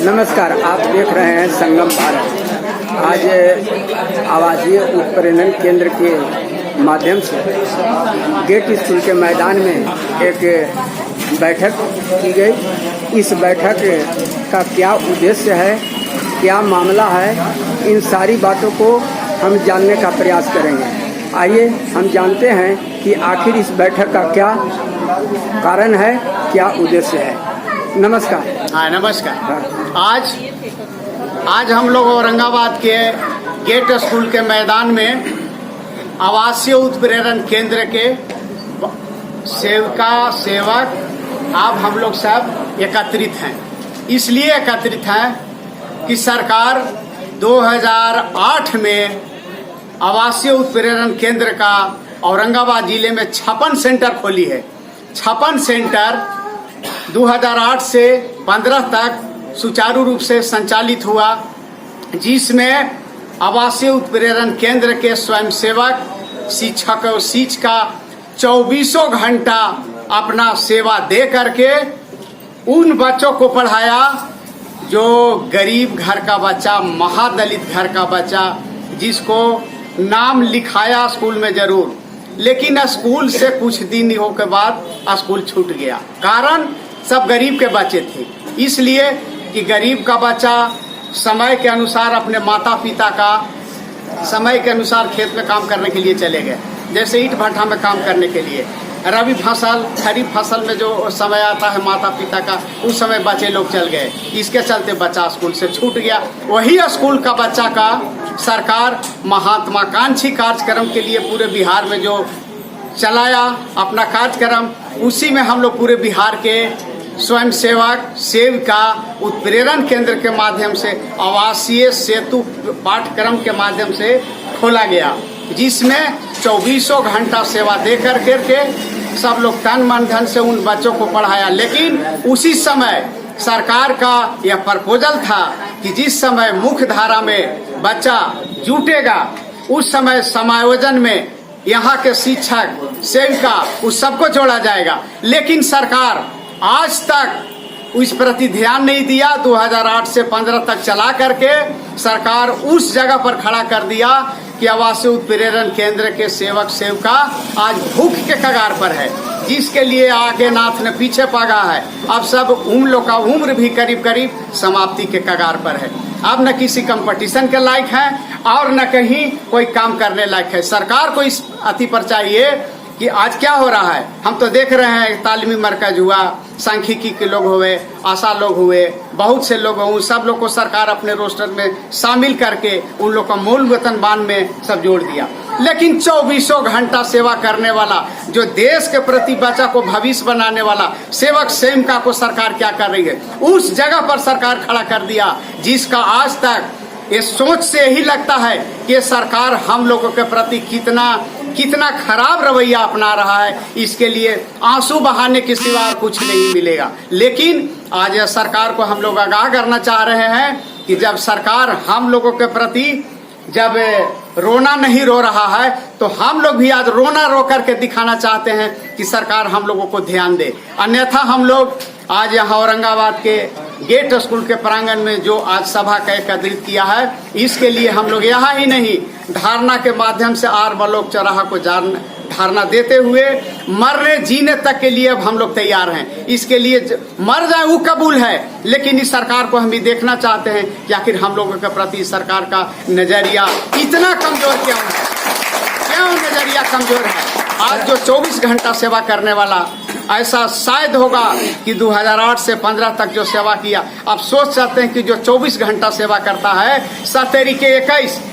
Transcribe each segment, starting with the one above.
नमस्कार, आप देख रहे हैं संगम भारत। आज आवासीय उत्प्रेरण केंद्र के माध्यम से गेट स्कूल के मैदान में एक बैठक की गई। इस बैठक का क्या उद्देश्य है, क्या मामला है, इन सारी बातों को हम जानने का प्रयास करेंगे। आइए हम जानते हैं कि आखिर इस बैठक का क्या कारण है, क्या उद्देश्य है। नमस्कार। हाँ, नमस्कार। आज हम लोग औरंगाबाद के गेट स्कूल के मैदान में आवासीय उत्प्रेरण केंद्र के सेवक आप हम लोग सब एकत्रित हैं। इसलिए एकत्रित हैं कि सरकार 2008 में आवासीय उत्प्रेरण केंद्र का औरंगाबाद जिले में 56 सेंटर खोली है। 56 सेंटर 2008 से 15 तक सुचारू रूप से संचालित हुआ, जिसमें आवासीय उत्प्रेरण केंद्र के स्वयंसेवक, शिक्षक और शिक्षिका 24 घंटा अपना सेवा दे करके उन बच्चों को पढ़ाया जो गरीब घर का बच्चा, महादलित घर का बच्चा, जिसको नाम लिखाया स्कूल में जरूर, लेकिन स्कूल से कुछ दिन के बाद स्कूल छूट गया। कारण सब गरीब के बच्चे थे, इसलिए कि गरीब का बच्चा समय के अनुसार अपने माता पिता का समय के अनुसार खेत में काम करने के लिए चले गए। जैसे ईंट भट्ठा में काम करने के लिए, रबी फसल खरीफ फसल में जो समय आता है माता पिता का, उस समय बच्चे लोग चल गए। इसके चलते बच्चा स्कूल से छूट गया। वही स्कूल का बच्चा का सरकार महात्माकांक्षी कार्यक्रम के लिए पूरे बिहार में जो चलाया अपना कार्यक्रम, उसी में हम लोग पूरे बिहार के स्वयंसेवक सेविका उत्प्रेरण केंद्र के माध्यम से आवासीय सेतु पाठ्यक्रम के माध्यम से खोला गया, जिसमें 24 घंटा सेवा दे करके सब लोग तन मन धन से उन बच्चों को पढ़ाया। लेकिन उसी समय सरकार का यह प्रपोजल था कि जिस समय मुख्य धारा में बच्चा जुटेगा, उस समय समायोजन में यहाँ के शिक्षक सेविका उस सबको जोड़ा जाएगा। लेकिन सरकार आज तक उस प्रति ध्यान नहीं दिया। 2008 से 15 तक चला करके सरकार उस जगह पर खड़ा कर दिया कि आवासीय उत्प्रेरण केंद्र के सेवक सेविका आज भूख के कगार पर है, जिसके लिए आगे नाथ ने पीछे पागा है। अब सब उन लोग का उम्र भी करीब करीब समाप्ति के कगार पर है। अब न किसी कंपटीशन के लायक है और न कहीं कोई काम करने लायक है। सरकार को इस अति पर चाहिए कि आज क्या हो रहा है। हम तो देख रहे हैं, तालीमी मरकज हुआ, सांख्यिकी के लोग हुए, आशा लोग हुए, बहुत से लोग हुए, सब लोग को सरकार अपने रोस्टर में शामिल करके उन लोग का मूल वेतनमान में सब जोड़ दिया। लेकिन 24 घंटा सेवा करने वाला, जो देश के प्रति बच्चा को भविष्य बनाने वाला सेवक सेविका को सरकार क्या कर रही है, उस जगह पर सरकार खड़ा कर दिया, जिसका आज तक ये सोच से ही लगता है कि सरकार हम लोगों के प्रति कितना खराब रवैया अपना रहा है। इसके लिए आंसू बहाने के सिवा कुछ नहीं मिलेगा। लेकिन आज सरकार को हम लोग आगाह करना चाह रहे हैं कि जब सरकार हम लोगों के प्रति जब रोना नहीं रो रहा है, तो हम लोग भी आज रोना रो करके दिखाना चाहते हैं कि सरकार हम लोगों को ध्यान दे। अन्यथा हम लोग आज यहाँ औरंगाबाद के गेट स्कूल के प्रांगण में जो आज सभा का एकत्रित किया है, इसके लिए हम लोग यहाँ ही नहीं, धारणा के माध्यम से आर बलोक चौराहा को धारणा देते हुए मरने जीने तक के लिए अब हम लोग तैयार हैं। इसके लिए मर जाए वो कबूल है, लेकिन इस सरकार को हम भी देखना चाहते हैं कि आखिर हम लोगों के प्रति सरकार का नजरिया इतना कमजोर क्यों है, क्यों नजरिया कमजोर है। आज जो 24 घंटा सेवा करने वाला, ऐसा शायद होगा कि 2008 से 15 तक जो सेवा किया, आप सोच सकते हैं कि जो 24 घंटा सेवा करता है, 17 के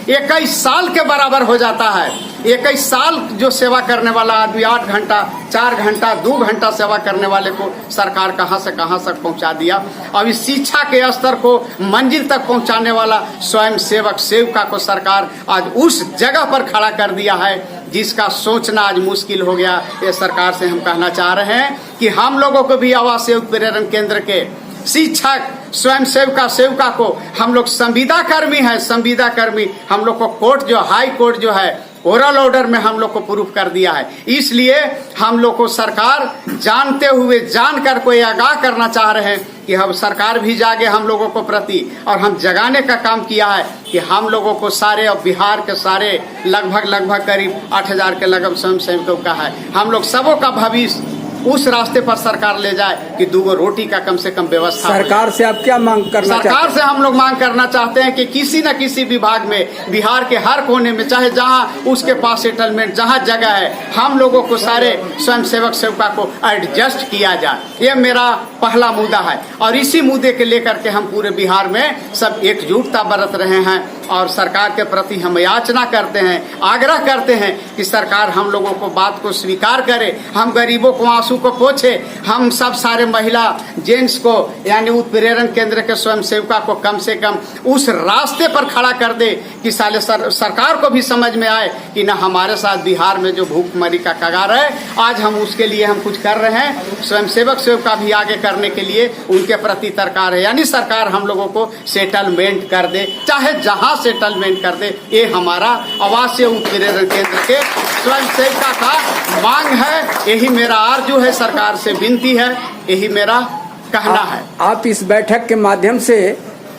21 साल के बराबर हो जाता है। 21 साल जो सेवा करने वाला आदमी 8 घंटा 4 घंटा 2 घंटा सेवा करने वाले को सरकार कहां से कहां तक पहुंचा दिया। अब इस शिक्षा के स्तर को मंजिल तक पहुंचाने वाला स्वयं सेवक सेविका को सरकार आज उस जगह पर खड़ा कर दिया है, जिसका सोचना आज मुश्किल हो गया। ये सरकार से हम कहना चाह रहे हैं कि हम लोगों को भी आवासीय उत्प्रेरण केंद्र के शिक्षक स्वयं सेविका को हम लोग संविदा कर्मी है, संविदा कर्मी हम लोग को कोर्ट जो हाई कोर्ट जो है ओरल ऑर्डर में हम लोग को प्रूफ कर दिया है। इसलिए हम लोग को सरकार जानते हुए जानकर कोई आगाह करना चाह रहे हैं कि हम सरकार भी जागे हम लोगों को प्रति, और हम जगाने का काम किया है कि हम लोगों को सारे और बिहार के सारे लगभग करीब 8,000 के लगभग स्वयंसेवकों का है, हम लोग सबों का भविष्य उस रास्ते पर सरकार ले जाए कि 2 रोटी का कम से कम व्यवस्था। सरकार से आप क्या मांग करना चाहते हैं? सरकार से हम लोग मांग करना चाहते हैं कि किसी न किसी विभाग में बिहार के हर कोने में, चाहे जहां उसके पास सेटलमेंट जहां जगह है, हम लोगों को सारे स्वयंसेवक सेविका को एडजस्ट किया जाए। ये मेरा पहला मुद्दा है और इसी मुद्दे के लेकर के हम पूरे बिहार में सब एकजुटता बरत रहे हैं और सरकार के प्रति हम याचना करते हैं, आग्रह करते हैं कि सरकार हम लोगों को बात को स्वीकार करे, हम गरीबों को आंसू को पोछे, हम सब सारे महिला जेंट्स को यानी उत्प्रेरण केंद्र के स्वयंसेविका को कम से कम उस रास्ते पर खड़ा कर दे कि साले सरकार को भी समझ में आए कि ना हमारे साथ बिहार में जो भूखमरी का कगार है, आज हम उसके लिए हम कुछ कर रहे हैं। स्वयंसेवक सेविका भी आगे करने के लिए उनके प्रति सरकार है, यानी सरकार हम लोगों को सेटलमेंट कर दे, चाहे जहां सेटलमेंट कर दे। ये हमारा आवासीय उत्प्रेरण केंद्र के स्वयंसेविका का मांग है, यही मेरा आरजू है, सरकार से विनती है, यही मेरा कहना है। आप इस बैठक के माध्यम से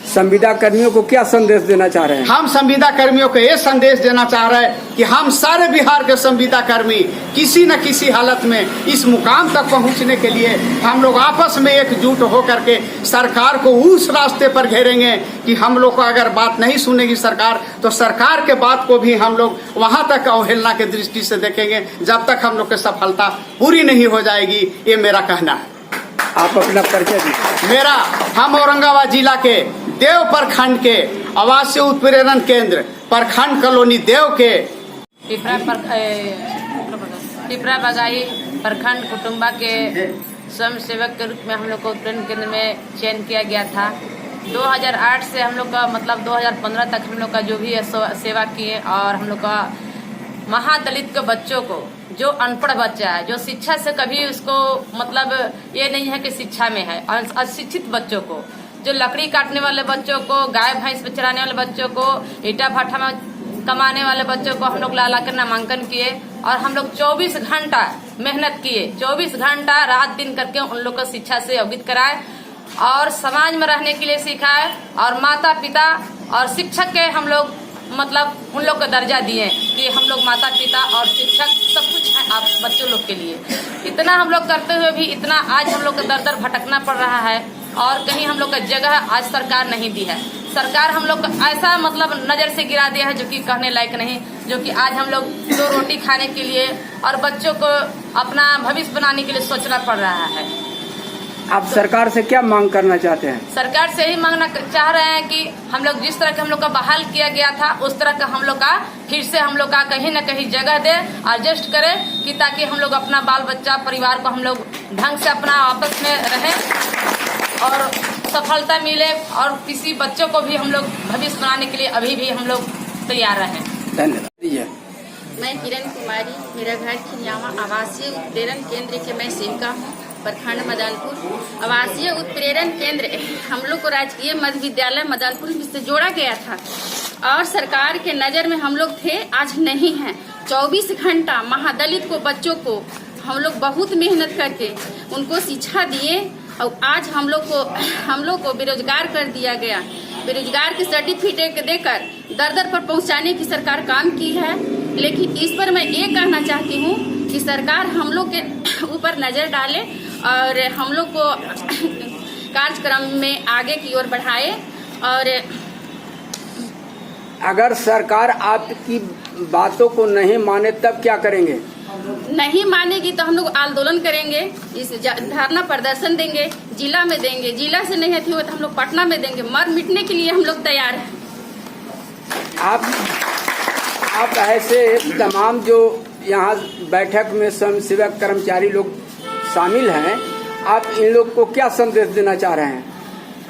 संविदा कर्मियों को क्या संदेश देना चाह रहे हैं? हम संविदा कर्मियों को ये संदेश देना चाह रहे हैं कि हम सारे बिहार के संविदा कर्मी किसी न किसी हालत में इस मुकाम तक पहुंचने के लिए हम लोग आपस में एकजुट होकर के सरकार को उस रास्ते पर घेरेंगे कि हम लोग को अगर बात नहीं सुनेगी सरकार, तो सरकार के बात को भी हम लोग वहां तक अवहेलना की दृष्टि से देखेंगे जब तक हम लोग की सफलता पूरी नहीं हो जाएगी। ये मेरा कहना है। आप अपना परिचय दीजिए। मेरा, हम औरंगाबाद जिला के देव प्रखंड के आवासीय उत्प्रेरण केंद्र प्रखंड कॉलोनी देव के पिपरा बगाई प्रखंड कुटुंबा के स्वयं सेवक के रूप में हम लोग को उत्प्रेरण केंद्र में चयन किया गया था। 2008 से हम लोग का मतलब 2015 तक हम लोग का जो भी सेवा किए और हम लोग का महादलित के बच्चों को, जो अनपढ़ बच्चा है, जो शिक्षा से कभी उसको मतलब ये नहीं है कि शिक्षा में है, अशिक्षित बच्चों को, जो लकड़ी काटने वाले बच्चों को, गाय भैंस पे चराने वाले बच्चों को, ईटा भट्ठा में कमाने वाले बच्चों को हम लोग ला कर नामांकन किए और हम लोग 24 घंटा मेहनत किए, 24 घंटा रात दिन करके उन लोग को शिक्षा से अवगत कराए और समाज में रहने के लिए सिखाए और माता पिता और शिक्षक के हम लोग मतलब उन लोग को दर्जा दिए कि हम लोग माता पिता और शिक्षक सब कुछ है आप बच्चों लोग के लिए। इतना हम लोग करते हुए भी इतना आज हम लोग को दर दर भटकना पड़ रहा है और कहीं हम लोग का जगह आज सरकार नहीं दी है। सरकार हम लोग को ऐसा मतलब नज़र से गिरा दिया है जो कि कहने लायक नहीं, जो कि आज हम लोग 2 रोटी खाने के लिए और बच्चों को अपना भविष्य बनाने के लिए सोचना पड़ रहा है। आप सरकार से क्या मांग करना चाहते हैं? सरकार से ही मांगना चाह रहे हैं कि हम लोग जिस तरह के हम लोग का बहाल किया गया था उस तरह का हम लोग का फिर से हम लोग का कहीं न कहीं जगह दे, एडजस्ट करे कि ताकि हम लोग अपना बाल बच्चा परिवार को हम लोग ढंग से अपना आपस में रहें और सफलता मिले और किसी बच्चों को भी हम लोग भविष्य बनाने के लिए अभी भी हम लोग तैयार रहें। धन्यवाद। मैं किरण कुमारी, मेरा घर खिनियावा आवासीय उत्प्रेरण केंद्र के मैं सेविका हूँ, प्रखंड मदानपुर। आवासीय उत्प्रेरण केंद्र हम लोग को राजकीय मध्य विद्यालय मदानपुर से जोड़ा गया था और सरकार के नज़र में हम लोग थे, आज नहीं हैं। 24 घंटा महादलित को बच्चों को हम लोग बहुत मेहनत करके उनको शिक्षा दिए और आज हम लोग को बेरोजगार कर दिया गया। बेरोजगार के सर्टिफिकेट देकर दर दर पर पहुंचाने की सरकार काम की है, लेकिन इस पर मैं ये कहना चाहती हूँ कि सरकार हम लोग के ऊपर नज़र डाले और हम लोग को कार्यक्रम में आगे की ओर बढ़ाए। और अगर सरकार आपकी बातों को नहीं माने तब क्या करेंगे? नहीं मानेगी तो हम लोग आंदोलन करेंगे, इस धरना प्रदर्शन देंगे, जिला में देंगे, जिला से नहीं हुआ तो हम लोग पटना में देंगे। मर मिटने के लिए हम लोग तैयार हैं। आप ऐसे तमाम जो यहाँ बैठक में स्वयंसेवक कर्मचारी लोग शामिल हैं, आप इन लोग को क्या संदेश देना चाह रहे हैं?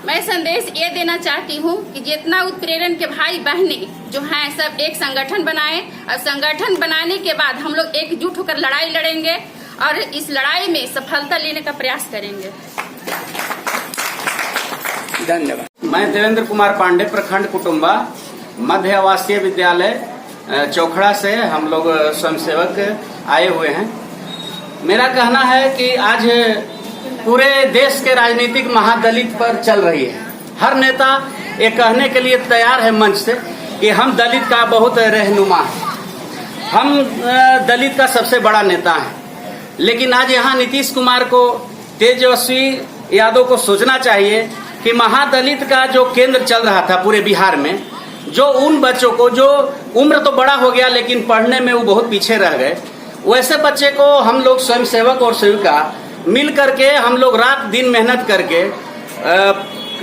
मैं संदेश ये देना चाहती हूँ कि जितना उत्प्रेरण के भाई बहने जो हैं सब एक संगठन बनाएं और संगठन बनाने के बाद हम लोग एकजुट होकर लड़ाई लड़ेंगे और इस लड़ाई में सफलता लेने का प्रयास करेंगे। धन्यवाद। मैं देवेंद्र कुमार पांडे, प्रखंड कुटुंबा, मध्य आवासीय विद्यालय चौखड़ा से हम लोग स्वयंसेवक आए हुए हैं। मेरा कहना है कि आज पूरे देश के राजनीतिक महादलित पर चल रही है। हर नेता ये कहने के लिए तैयार है मंच से कि हम दलित का बहुत रहनुमा है, हम दलित का सबसे बड़ा नेता है। लेकिन आज यहाँ नीतीश कुमार को, तेजस्वी यादव को सोचना चाहिए कि महादलित का जो केंद्र चल रहा था पूरे बिहार में, जो उन बच्चों को जो उम्र तो बड़ा हो गया लेकिन पढ़ने में वो बहुत पीछे रह गए, वैसे बच्चे को हम लोग स्वयंसेवक और सेविका मिल करके हम लोग रात दिन मेहनत करके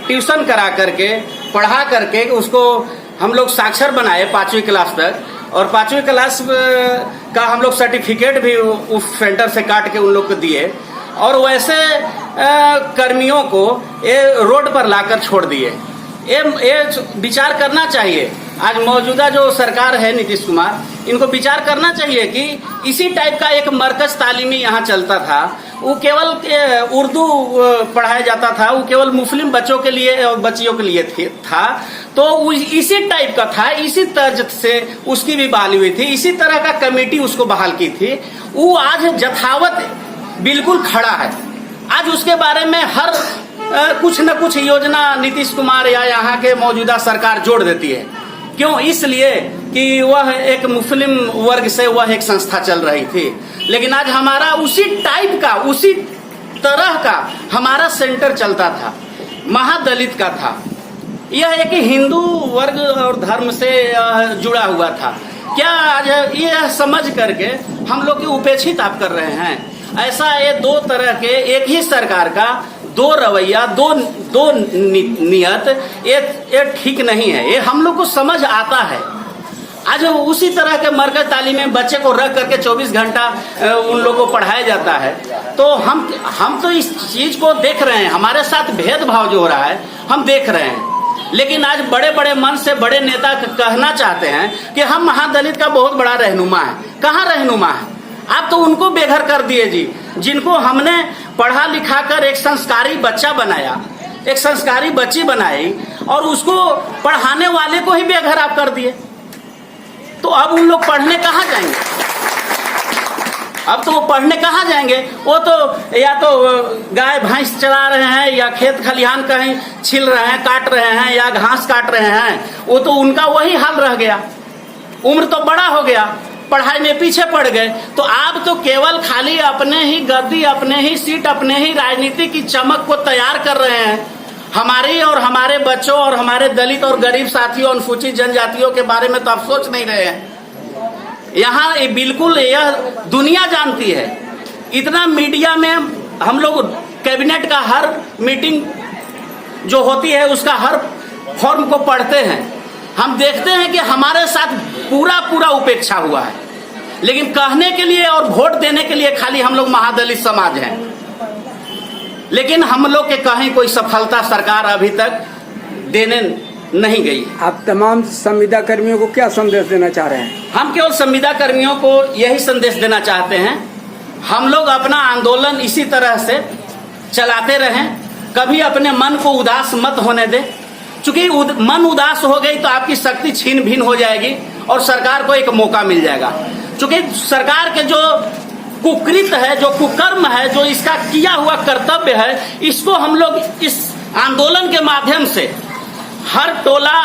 ट्यूशन करा करके पढ़ा करके उसको हम लोग साक्षर बनाए 5वीं क्लास तक, और 5वीं क्लास का हम लोग सर्टिफिकेट भी उस सेंटर से काट के उन लोग को दिए, और वैसे कर्मियों को ये रोड पर लाकर छोड़ दिए। ये विचार करना चाहिए। आज मौजूदा जो सरकार है नीतीश कुमार, इनको विचार करना चाहिए कि इसी टाइप का एक मरकज तालीमी यहाँ चलता था, वो केवल उर्दू पढ़ाया जाता था, वो केवल मुस्लिम बच्चों के लिए और बच्चियों के लिए था, तो इसी टाइप का था, इसी तर्ज से उसकी भी बहाली हुई थी, इसी तरह का कमेटी उसको बहाल की थी। वो आज यथावत बिल्कुल खड़ा है। आज उसके बारे में हर कुछ न कुछ योजना नीतीश कुमार या यहाँ के मौजूदा सरकार जोड़ देती है। क्यों? इसलिए कि वह एक मुस्लिम वर्ग से वह एक संस्था चल रही थी। लेकिन आज हमारा उसी टाइप का, उसी तरह का हमारा सेंटर चलता था, महादलित का था। यह एक हिंदू वर्ग और धर्म से जुड़ा हुआ था। क्या आज यह समझ करके हम लोग की उपेक्षित आप कर रहे हैं? ऐसा ये दो तरह के, एक ही सरकार का दो रवैया, दो नियत, ये ठीक नहीं है। ये हम लोग को समझ आता है। आज उसी तरह के मरकज तालीम में बच्चे को रख करके 24 घंटा उन लोगों को पढ़ाया जाता है। तो हम तो इस चीज को देख रहे हैं, हमारे साथ भेदभाव जो हो रहा है हम देख रहे हैं। लेकिन आज बड़े बड़े मन से बड़े नेता कहना चाहते हैं कि हम महादलित का बहुत बड़ा रहनुमा है। कहाँ रहनुमा है? आप तो उनको बेघर कर दिए जी, जिनको हमने पढ़ा लिखा कर एक संस्कारी बच्चा बनाया, एक संस्कारी बच्ची बनाई, और उसको पढ़ाने वाले को ही बेघर आप कर दिए। तो अब उन लोग पढ़ने कहाँ जाएंगे? अब तो वो पढ़ने कहाँ जाएंगे? वो तो या तो गाय भैंस चला रहे हैं, या खेत खलिहान कहीं छिल रहे हैं, काट रहे हैं, या घास काट रहे हैं। वो तो उनका वही हाल रह गया। उम्र तो बड़ा हो गया, पढ़ाई में पीछे पड़ गए। तो आप तो केवल खाली अपने ही गद्दी, अपने ही सीट, अपने ही राजनीति की चमक को तैयार कर रहे हैं। हमारी और हमारे बच्चों और हमारे दलित और गरीब साथियों, अनुसूचित जनजातियों के बारे में तो आप सोच नहीं रहे हैं। यहाँ बिल्कुल यह दुनिया जानती है। इतना मीडिया में हम लोग कैबिनेट का हर मीटिंग जो होती है उसका हर फॉर्म को पढ़ते हैं। हम देखते हैं कि हमारे साथ पूरा उपेक्षा हुआ है। लेकिन कहने के लिए और वोट देने के लिए खाली हम लोग महादलित समाज हैं। लेकिन हम लोग के कहीं कोई सफलता सरकार अभी तक देने नहीं गई। आप तमाम संविदा कर्मियों को क्या संदेश देना चाह रहे हैं? हम केवल संविदा कर्मियों को यही संदेश देना चाहते हैं, हम लोग अपना आंदोलन इसी तरह से चलाते रहें, कभी अपने मन को उदास मत होने दें। चूंकि मन उदास हो गई तो आपकी शक्ति छीन भिन हो जाएगी और सरकार को एक मौका मिल जाएगा। चूंकि सरकार के जो कुकृत है, जो कुकर्म है, जो इसका किया हुआ कर्तव्य है, इसको हम लोग इस आंदोलन के माध्यम से हर टोला,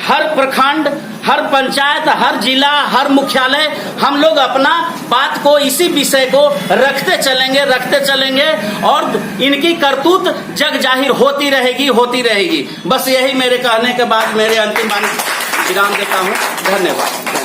हर प्रखंड, हर पंचायत, हर जिला, हर मुख्यालय हम लोग अपना बात को, इसी विषय को रखते चलेंगे और इनकी करतूत जग जाहिर होती रहेगी। बस यही मेरे कहने के बाद मेरे अंतिम विराम देता हूँ। धन्यवाद।